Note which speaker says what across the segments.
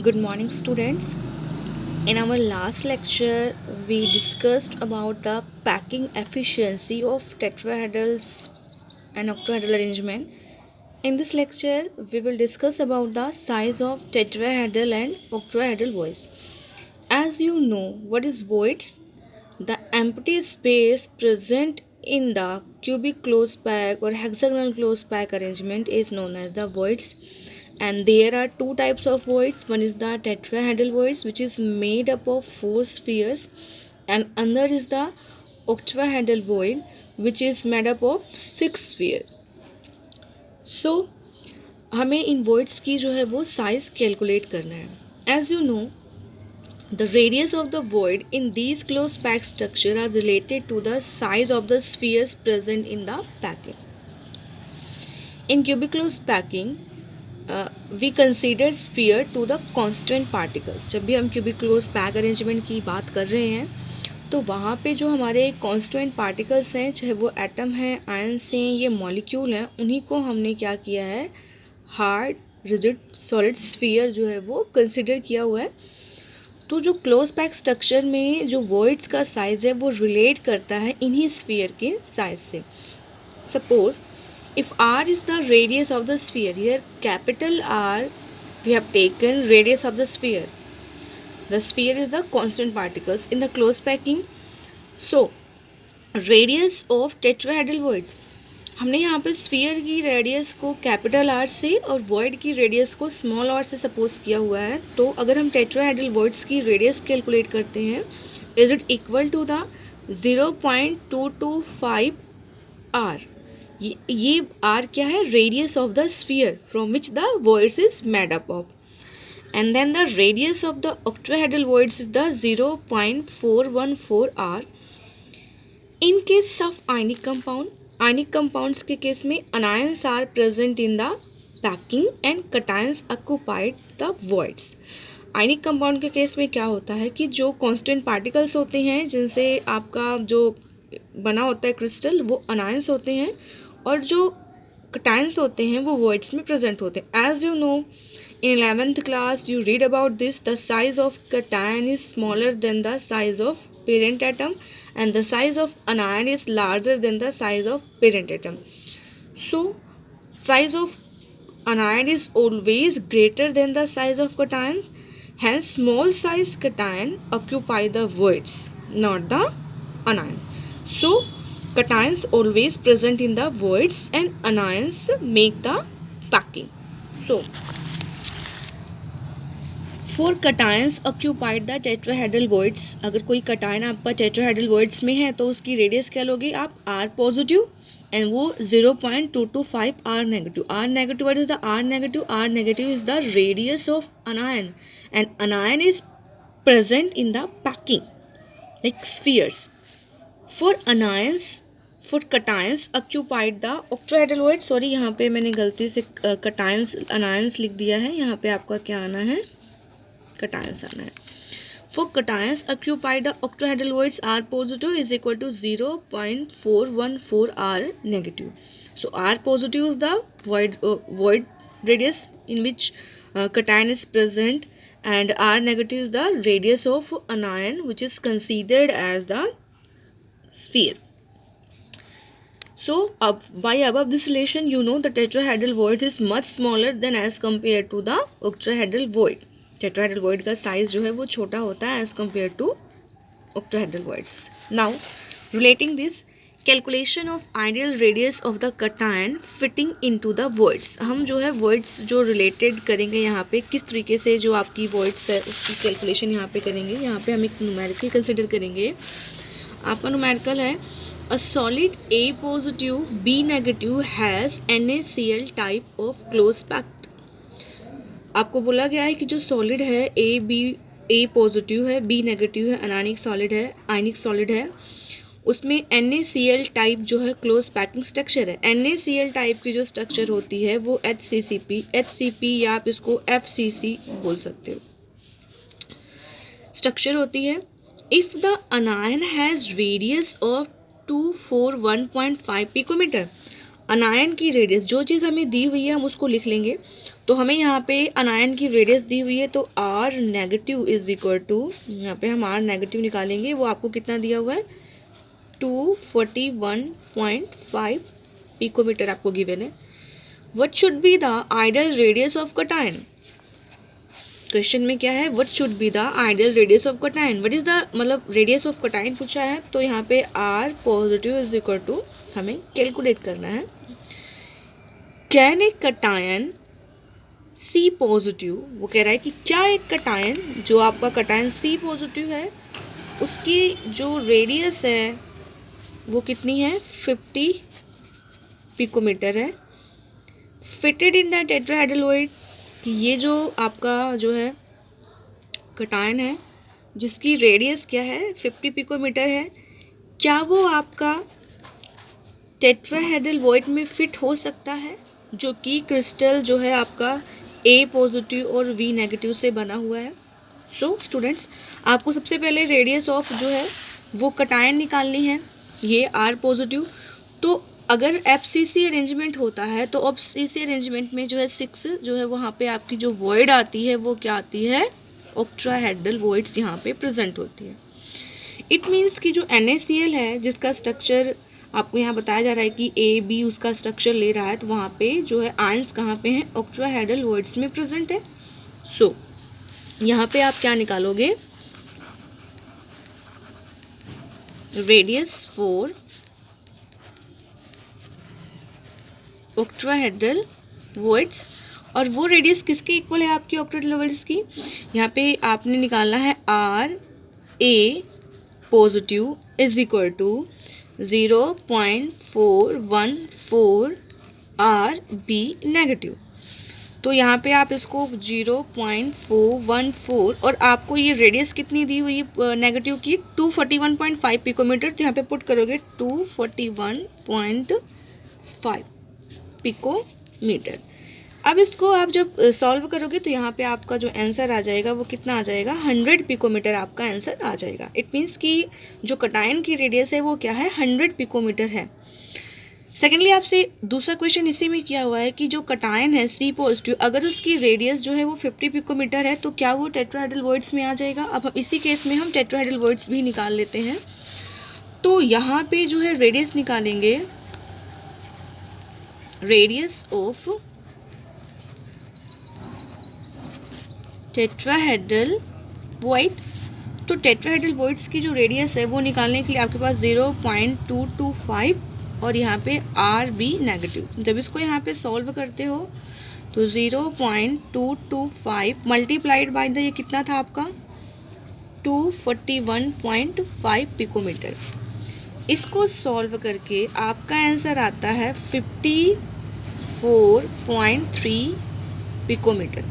Speaker 1: Good morning, students. In our last lecture, we discussed about the packing efficiency of tetrahedrals and octahedral arrangement. In this lecture, we will discuss about the size of tetrahedral and octahedral voids. As you know, what is voids? The empty space present in the cubic closed pack or hexagonal closed pack arrangement is known as the voids, and there are two types of voids. One is the tetrahedral voids, which is made up of four spheres, and another is the octahedral void, which is made up of six spheres. So हमें इन voids की जो है वो size calculate करना है. As you know, the radius of the void in these closed pack structure are related to the size of the spheres present in the packing. In cubic closed packing, we consider sphere to the constant particles. जब भी हम cubic close pack arrangement की बात कर रहे हैं तो वहाँ पे जो हमारे कॉन्स्टेंट पार्टिकल्स हैं, चाहे वो एटम हैं, आयंस हैं, ये मॉलिक्यूल हैं, उन्हीं को हमने क्या किया है, हार्ड रिजिड सॉलिड स्फीयर जो है वो कंसिडर किया हुआ है. तो जो क्लोज पैक स्ट्रक्चर में जो वॉइड्स का साइज है वो रिलेट करता है इन्हीं स्फीयर के साइज से. Suppose if r is the radius of the sphere, here capital R we have taken radius of the sphere. The sphere is the constant particles in the closed packing. So radius of tetrahedral voids, हमने यहाँ पे sphere की radius को capital R से और void की radius को small are से सपोज किया हुआ है. तो अगर हम टेट्राहेड्रल वॉइड्स की रेडियस कैलकुलेट करते हैं, is it equal to the 0.225 R. ये आर क्या है, radius of the sphere from which the voids is made up of. And then the radius of the octahedral voids is the 0.414 R. In case of ionic compound, ionic compounds के case में anions are present in the packing and cations occupied the voids. Ionic compound के case में क्या होता है कि जो constant particles होते हैं जिनसे आपका जो बना होता है क्रिस्टल, वो अनायंस होते हैं, और जो कटायंस होते हैं वो वॉइड्स में प्रेजेंट होते हैं. As you know, in 11th class you read about this, the size of cation is smaller than the size of parent atom and the size of anion is larger than the size of parent atom. So size of anion is always greater than the size of cations. Hence small size cation occupy the voids, not the anion. So cations always present in the voids and anions make the packing. So four cations occupied the tetrahedral voids. अगर कोई cation आपका tetrahedral voids में है तो उसकी radius क्या लोगे आप, आर पॉजिटिव, एंड वो 0.225 R negative. R negative, what is the R negative? R negative is the radius of anion, and anion is present in the packing like spheres. For anions, for cations occupied the octahedral void, sorry यहाँ पे मैंने गलती से cations anions लिख दिया है, यहाँ पे आपका क्या आना है, cations आना है. For cations occupied the octahedral voids, R positive is equal to 0.414 R negative. So R positive is the void radius in which cation is present, and R negative is the radius of anion which is considered as the sphere. So by above this relation, you know the tetrahedral void is much smaller than as compared to the octahedral void. Tetrahedral void का size जो है वो छोटा होता है as compare to octahedral voids. Now relating this, calculation of ideal radius of the cation fitting into the voids. हम जो है वॉइड्स जो रिलेटेड करेंगे यहाँ पे, किस तरीके से जो आपकी वॉइड्स है उसकी कैलकुलेशन यहाँ पे करेंगे. यहाँ पे हम एक न्यूमेरिकल कंसिडर करेंगे. आपका न्यूमेरिकल है, a solid A positive B negative has NaCl type of close pack. आपको बोला गया है कि जो सॉलिड है ए पॉजिटिव है, बी नेगेटिव है, अनायनिक सॉलिड है, आयनिक सॉलिड है, उसमें NaCl टाइप जो है क्लोज पैकिंग स्ट्रक्चर है. NaCl टाइप की जो स्ट्रक्चर होती है वो HCP या आप इसको FCC बोल सकते हो स्ट्रक्चर होती है. If the anion has radius of 241.5 picometre, anion की रेडियस, जो चीज़ हमें दी हुई है हम उसको लिख लेंगे। तो हमें यहाँ पे अनायन की रेडियस दी हुई है, तो R negative is equal to, यहाँ पे हम R नेगेटिव निकालेंगे, वो आपको कितना दिया हुआ है 241.5 पिकोमीटर आपको गिवन है। What should be the ideal radius of cation, question में क्या है, what should be the ideal radius of कटायन, व्हाट इज द मतलब रेडियस ऑफ कटायन पूछा है। तो यहाँ पे R positive is equal to हमें कैलकुलेट करना है। Can a cation C positive, वो कह रहा है कि क्या एक कटायन जो आपका कटायन C पॉजिटिव है उसकी जो रेडियस है वो कितनी है 50 पिकोमीटर है, फिटेड इन द टेट्राहेड्रल, कि ये जो आपका जो है कटायन है जिसकी रेडियस क्या है 50 पिकोमीटर है, क्या वो आपका टेट्राहेड्रल वॉइड में फिट हो सकता है, जो कि क्रिस्टल जो है आपका A पॉजिटिव और V नेगेटिव से बना हुआ है। सो स्टूडेंट्स, आपको सबसे पहले रेडियस ऑफ जो है वो कटायन निकालनी है, ये R पॉजिटिव। तो अगर FCC अरेंजमेंट होता है तो FCC अरेंजमेंट में जो है 6 जो है वहाँ पे आपकी जो वॉइड आती है वो क्या आती है, ऑक्ट्राहेड्रल वॉइड्स यहाँ पे प्रेजेंट होती है। इट मीन्स कि जो NaCl है जिसका स्ट्रक्चर आपको यहाँ बताया जा रहा है कि AB उसका स्ट्रक्चर ले रहा है, तो वहाँ पे जो है आयंस कहाँ पे हैं, ऑक्ट्राहेड्रल वॉइड्स में प्रेजेंट है। सो यहाँ पे आप क्या निकालोगे, रेडियस फॉर ऑक्ट्राहेड्रल वॉइड्स, और वो रेडियस किसके इक्वल है आपकी ऑक्ट्राहेड्रल वॉइड्स की, यहाँ पे आपने निकालना है RA positive is equal to 0.414 RB negative. तो यहाँ पे आप इसको 0.414 और आपको ये रेडियस कितनी दी हुई है नेगेटिव की 241.5 पिकोमीटर, तो यहाँ पे पुट करोगे 241.5 पिकोमीटर। अब इसको आप जब सॉल्व करोगे तो यहाँ पे आपका जो आंसर आ जाएगा वो कितना आ जाएगा 100 पिकोमीटर आपका आंसर आ जाएगा। इट मीन्स कि जो कटायन की रेडियस है वो क्या है 100 पिकोमीटर है। सेकेंडली आपसे दूसरा क्वेश्चन इसी में किया हुआ है कि जो कटायन है C पॉजिटिव, अगर उसकी रेडियस जो है वो 50 पिकोमीटर है तो क्या वो टेट्राहेड्रल वॉइड्स में आ जाएगा। अब हम इसी केस में हम टेट्राहेड्रल वॉइड्स भी निकाल लेते हैं। तो यहाँ पे जो है रेडियस निकालेंगे, रेडियस ऑफ टेट्राहेड्रल वॉइड। तो टेट्राहेड्रल वॉइड्स की जो रेडियस है वो निकालने के लिए आपके पास 0.225 और यहाँ पे RB नेगेटिव। जब इसको यहाँ पे सॉल्व करते हो तो 0.225 मल्टीप्लाइड बाय द ये कितना था आपका 241.5 पिकोमीटर। इसको सॉल्व करके आपका आंसर आता है 54.3 पिकोमीटर।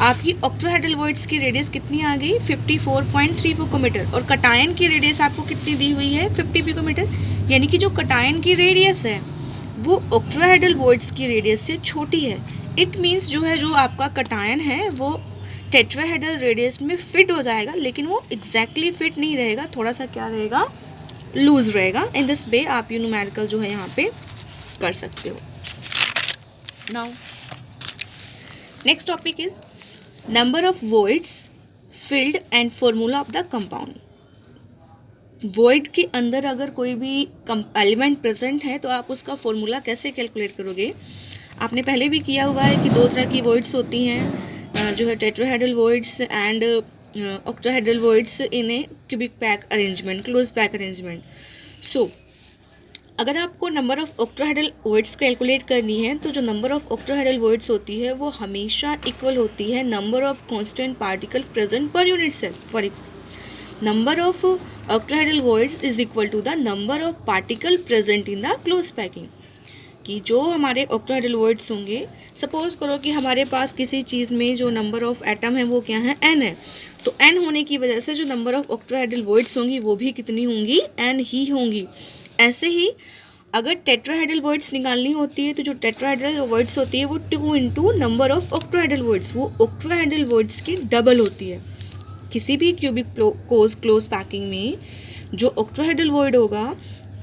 Speaker 1: आपकी ऑक्ट्राहेड्रल वॉइड्स की रेडियस कितनी आ गई 54.3 पिकोमीटर, और कटायन की रेडियस आपको कितनी दी हुई है 50 पिकोमीटर। यानी कि जो कटायन की रेडियस है वो ऑक्ट्राहेड्रल वॉइड्स की रेडियस से छोटी है। इट मीन्स जो है जो आपका कटायन है वो टेट्राहेड्रल रेडियस में फिट हो जाएगा, लेकिन वो एग्जैक्टली फिट नहीं रहेगा, थोड़ा सा क्या रहेगा लूज रहेगा। इन दिस वे आप ये न्यूमेरिकल जो है यहाँ पे कर सकते हो। Now next topic is number of voids filled and formula of the compound. Void के अंदर अगर कोई भी एलिमेंट प्रेजेंट है तो आप उसका फॉर्मूला कैसे कैलकुलेट करोगे। आपने पहले भी किया हुआ है कि दो तरह की वॉइड्स होती हैं, जो है tetrahedral voids and octahedral voids in a cubic pack arrangement, close pack arrangement. So अगर आपको number of octahedral voids calculate करनी है तो जो नंबर ऑफ ऑक्टाहेड्रल वॉइड्स होती है वो हमेशा इक्वल होती है number of constant particle present per unit cell. For number of octahedral voids is equal to the number of particle present in the close packing. कि जो हमारे ऑक्टाहेड्रल वॉइड्स होंगे, सपोज करो कि हमारे पास किसी चीज़ में जो नंबर ऑफ एटम है वो क्या है n है, तो n होने की वजह से जो नंबर ऑफ ऑक्टाहेड्रल वॉइड्स होंगी वो भी कितनी होंगी n ही होंगी। ऐसे ही अगर टेट्राहेड्रल वॉइड्स निकालनी होती है तो जो टेट्राहेड्रल वॉइड्स होती है वो 2 into number of octahedral voids, वो ऑक्टाहेड्रल वॉइड्स की डबल होती है। किसी भी क्यूबिक क्लोज पैकिंग में जो ऑक्टाहेड्रल वॉइड होगा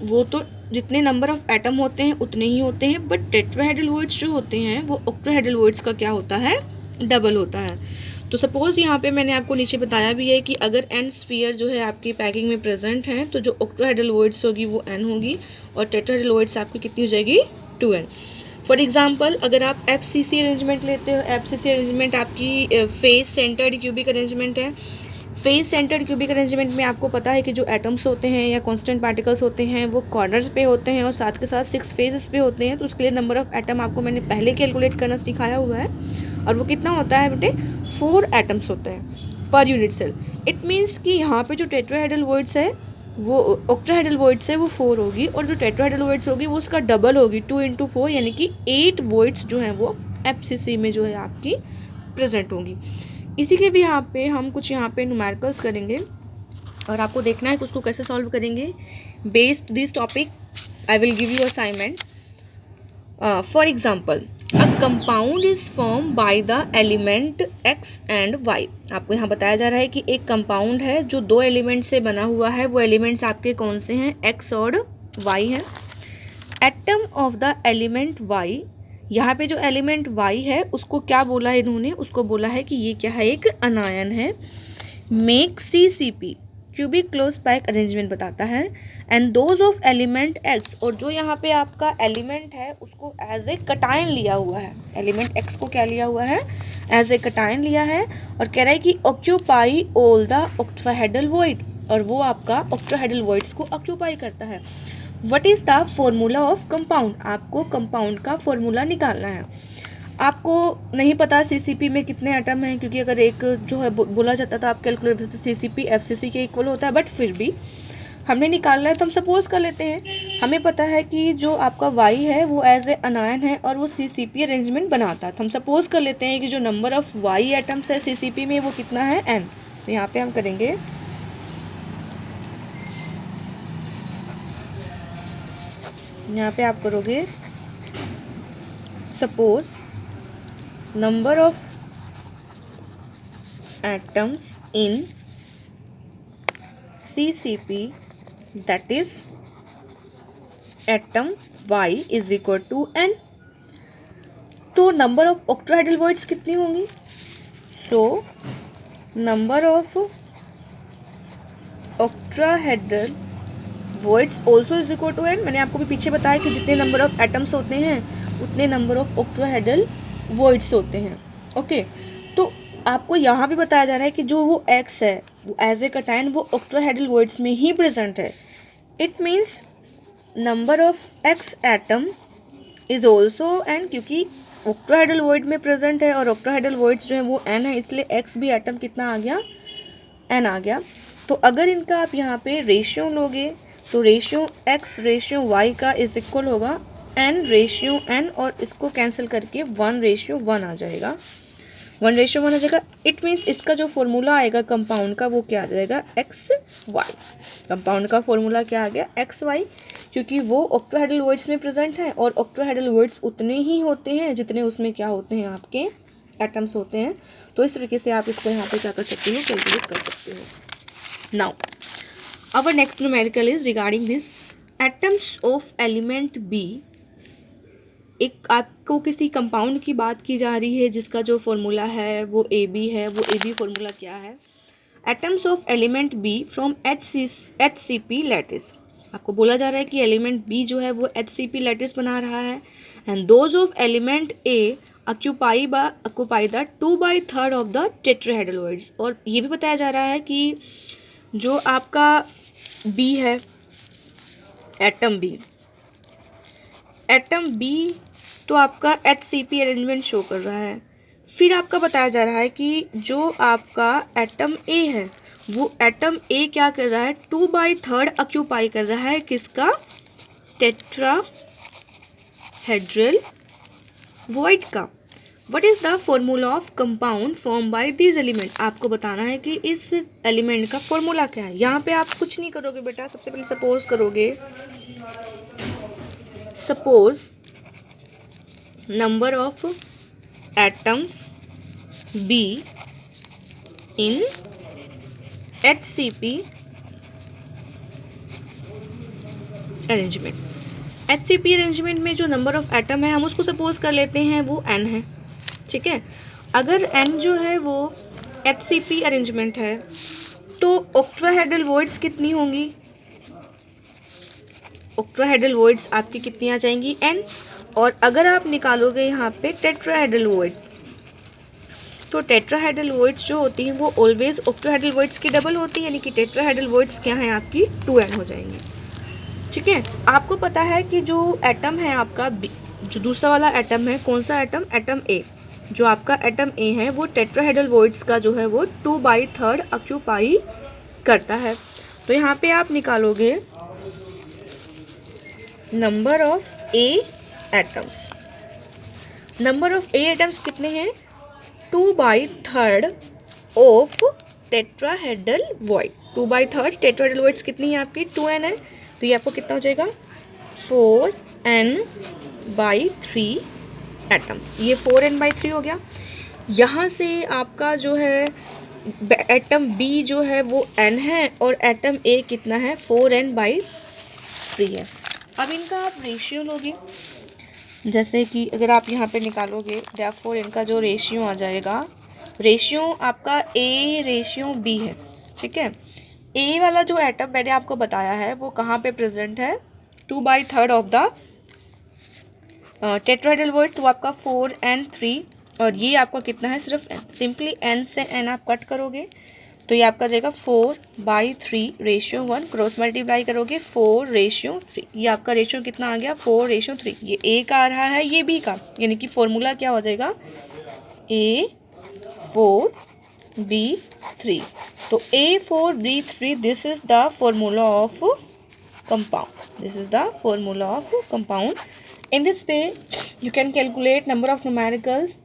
Speaker 1: वो तो जितने नंबर ऑफ एटम होते हैं उतने ही होते हैं, बट टेट्राहेड्रल जो होते हैं वो ऑक्टाहेड्रल का क्या होता है, डबल होता है। तो सपोज़ यहाँ पे मैंने आपको नीचे बताया भी है कि अगर एन स्फीयर जो है आपकी पैकिंग में प्रेजेंट है तो जो ऑक्टाहेड्रल होगी वो एन होगी और टेट्राहेड्रल आपकी कितनी हो जाएगी, 2n। फॉर एग्जाम्पल अगर आप FCC अरेंजमेंट लेते हो, FCC अरेंजमेंट आपकी फेस सेंटर्ड क्यूबिक अरेंजमेंट है। फेस सेंटर्ड क्यूबिक अरेंजमेंट में आपको पता है कि जो एटम्स होते हैं या कांस्टेंट पार्टिकल्स होते हैं वो कॉर्नर्स पे होते हैं और साथ के साथ 6 फेजेस पे होते हैं। तो उसके लिए नंबर ऑफ एटम आपको मैंने पहले कैलकुलेट करना सिखाया हुआ है और वो कितना होता है बेटे, 4 एटम्स होते हैं पर यूनिट सेल। इट मीन्स कि यहाँ पे जो टेट्राहेड्रल है वो ऑक्टाहेड्रल है वो 4 होगी और जो टेट्राहेड्रल होगी वो उसका डबल होगी, 2 × 4 यानी कि 8 वॉइड्स जो हैं वो FCC में जो है आपकी प्रेजेंट होंगी। इसी के भी यहाँ पे हम कुछ यहाँ पे न्यूमेरिकल्स करेंगे और आपको देखना है कि उसको कैसे सॉल्व करेंगे। Based this topic I will give you assignment. For example a compound is form by the element x and y। आपको यहाँ बताया जा रहा है कि एक कंपाउंड है जो 2 एलिमेंट से बना हुआ है। वो एलिमेंट्स आपके कौन से हैं, x और y हैं। Atom of the element y, यहाँ पे जो एलिमेंट y है उसको क्या बोला है इन्होंने, उसको बोला है कि ये क्या है, एक अनायन है। Make CCP cubic close pack arrangement बताता है। And those of element x, और जो यहाँ पे आपका एलिमेंट है उसको एज ए कटायन लिया हुआ है। एलिमेंट x को क्या लिया हुआ है, एज ए कटायन लिया है और कह रहा है कि occupy all the octahedral void, और वो आपका ऑक्टाहेड्रल वॉइड्स को ऑक्यूपाई करता है। What is the formula of compound, आपको कंपाउंड का फॉर्मूला निकालना है। आपको नहीं पता CCP में कितने एटम हैं, क्योंकि अगर एक जो है बोला जाता था आप कैलकुलेट तो CCP FCC के इक्वल होता है, बट फिर भी हमने निकालना है तो हम सपोज कर लेते हैं। हमें पता है कि जो आपका Y है वो एज ए अनायन है और वो CCP अरेंजमेंट बनाता है। तो हम सपोज कर लेते हैं कि जो नंबर ऑफ Y एटम्स है CCP में वो कितना है, n। तो यहाँ पे हम करेंगे यहाँ पे आप करोगे suppose number of atoms in CCP that is atom Y is equal to n। तो नंबर ऑफ ऑक्टाहेड्रल वॉइड्स कितनी होंगी, so number of octahedral voids also is equal to n। मैंने आपको भी पीछे बताया कि जितने नंबर ऑफ एटम्स होते हैं उतने नंबर ऑफ ऑक्टाहेड्रल वॉइड्स होते हैं। ओके, तो आपको यहाँ भी बताया जा रहा है कि जो वो x है वो एज ए कटायन वो ऑक्टाहेड्रल वॉइड्स में ही प्रेजेंट है। It means number of x atom is also n, क्योंकि ऑक्टाहेड्रल वॉइड में प्रेजेंट है और ऑक्टाहेड्रल वॉइड्स जो है वो n है, इसलिए x भी एटम कितना आ गया, n आ गया। तो अगर इनका आप यहाँ पे रेशियो लोगे तो रेशियो x रेशियो y का इज इक्वल होगा n रेशियो n, और इसको कैंसिल करके 1:1 आ जाएगा, 1:1 आ जाएगा। इट मीन्स इसका जो फॉर्मूला आएगा कंपाउंड का वो क्या आ जाएगा, XY। कंपाउंड का फॉर्मूला क्या आ गया, XY, क्योंकि वो ऑक्टाहेड्रल वॉइड्स में प्रेजेंट है और ऑक्टाहेड्रल वॉइड्स उतने ही होते हैं जितने उसमें क्या होते हैं, आपके एटम्स होते हैं। तो इस तरीके से आप इसको यहाँ पे क्या कर सकते हो, कैलकुलेट कर सकते हो। Now our next numerical is regarding this atoms of element B। एक आपको किसी कंपाउंड की बात की जा रही है जिसका जो फॉर्मूला है वो AB है। वो AB फॉर्मूला क्या है, atoms of element B from HCP lattice. आपको बोला जा रहा है कि एलिमेंट B जो है वो HCP लैटिस बना रहा है। And those of element A occupy the 2/3 of the tetrahedral. और ये भी बताया जा रहा है कि जो आपका B है, एटम B तो आपका HCP अरेंजमेंट शो कर रहा है। फिर आपका बताया जा रहा है कि जो आपका एटम A है वो एटम A क्या कर रहा है, 2/3 ऑक्यूपाई कर रहा है किसका, टेट्राहेड्रल वॉइड का। What is the formula of compound form by this element. आपको बताना है कि इस एलिमेंट का फॉर्मूला क्या है। यहाँ पे आप कुछ नहीं करोगे बेटा, सबसे पहले सपोज करोगे, suppose number of atoms B in HCP arrangement. HCP arrangement में जो नंबर ऑफ एटम है हम उसको सपोज कर लेते हैं वो n है, ठीक है। अगर n जो है वो HCP अरेंजमेंट है तो ऑक्टाहेड्रल वॉइड्स कितनी होंगी? ऑक्टाहेड्रल वॉइड्स आपकी कितनी आ जाएंगी? n। और अगर आप निकालोगे यहाँ पे टेट्राहेड्रल वॉइड, तो टेट्राहेड्रल वॉइड्स जो होती हैं वो ऑलवेज ऑक्टाहेड्रल वॉइड्स की डबल होती है, यानी कि टेट्राहेड्रल वॉइड्स क्या हैं आपकी 2n हो जाएंगी, ठीक है। आपको पता है कि जो एटम है आपका जो दूसरा वाला एटम है, कौन सा एटम? Atom A. जो आपका एटम ए है वो टेट्राहेड्रल वॉइड्स का जो है वो 2/3 ऑक्यूपाई करता है। तो यहाँ पे आप निकालोगे number of A atoms. Number of A atoms कितने हैं? 2/3 of tetrahedral void. 2/3 tetrahedral voids कितनी है आपकी? 2n है, तो ये आपको कितना हो जाएगा? 4n/3 atoms. ये 4n/3 हो गया। यहाँ से आपका जो है एटम बी जो है वो n है और एटम ए कितना है? 4n/3 है। अब इनका आप रेशियो लोगे, जैसे कि अगर आप यहाँ पे निकालोगे देयरफॉर इनका जो रेशियो आ जाएगा, रेशियो आपका A/B है, ठीक है। ए वाला जो एटम मैंने आपको बताया है वो कहाँ पे प्रेजेंट है? 2/3 ऑफ द टेट्राहेड्रल वॉइड्स, तो आपका 4n3 और ये आपका कितना है? सिर्फ n। सिंपली n से n आप कट करोगे तो ये आपका जाएगा 4/3 रेशियो 1, क्रॉस मल्टीप्लाई करोगे 4/3। ये आपका रेशियो कितना आ गया? 4/3। ये ए का आ रहा है, ये बी का, यानी कि फॉर्मूला क्या हो जाएगा? A4B3। तो A4B3 this is the formula of compound. This is the formula of compound. In this way, you can calculate number of numericals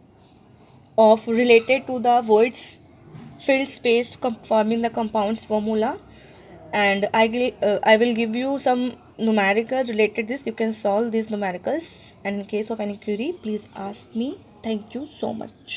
Speaker 1: of related to the voids filled space forming the compounds formula. And I will give you some numericals related this. You can solve these numericals. And in case of any query, please ask me. Thank you so much.